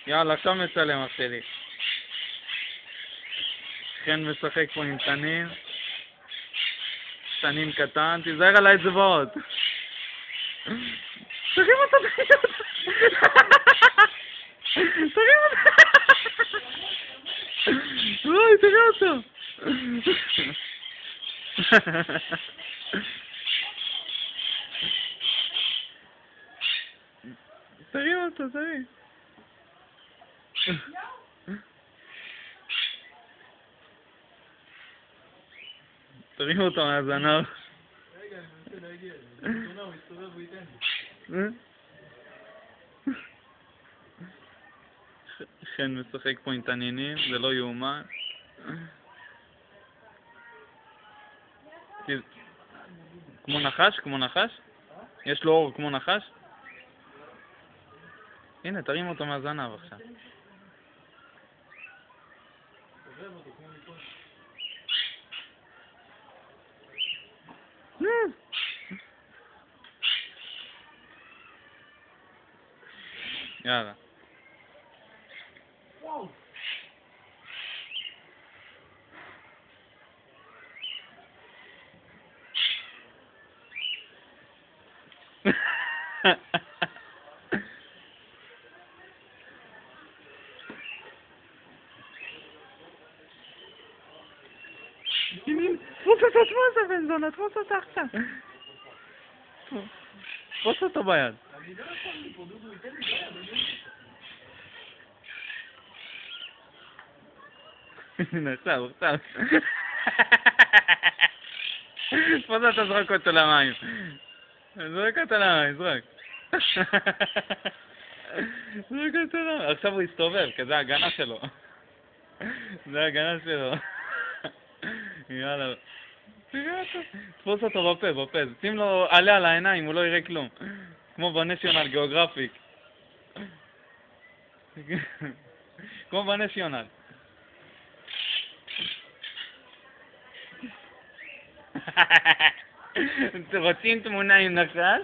יאללה, עכשיו מצלם אח שלי. חן משחק פה עם תנין. תנין קטן, תיזהר על האצבעות. תרים אותו, תרים אותו. אוי, תראה אותו. תרים אותו, תרים. תרים אותו מהזנב. רגע, אני מנסה להגיע. הוא יסתובב, הוא ייתן לי. חן משחק פה עם תנינים, זה לא יאומן. כמו נחש? כמו נחש? יש לו אור כמו נחש? הנה, תרים אותו מהזנב עכשיו. תובב אותו כמו מפה. יאללה. וואו! תפוס אותו, בן זונה, תפוס אותו עכשיו. תפוס אותו ביד. אני לא יכול לי פה, דודו, ייתן לי ביד, הנה, עכשיו. תפוס אותו, זרוק אותו למים. זרוק אותו למים, זרוק. זרוק אותו למים. עכשיו הוא יסתובב, כי זה ההגנה שלו. זה ההגנה שלו. יאללה. תראה אותו. תפוס אותו בפה. שים לו עלה על העיניים, הוא לא יראה כלום. כמו בנשיונל גיאוגרפיק. כמו בנשיונל. רוצים תמונה עם נחש?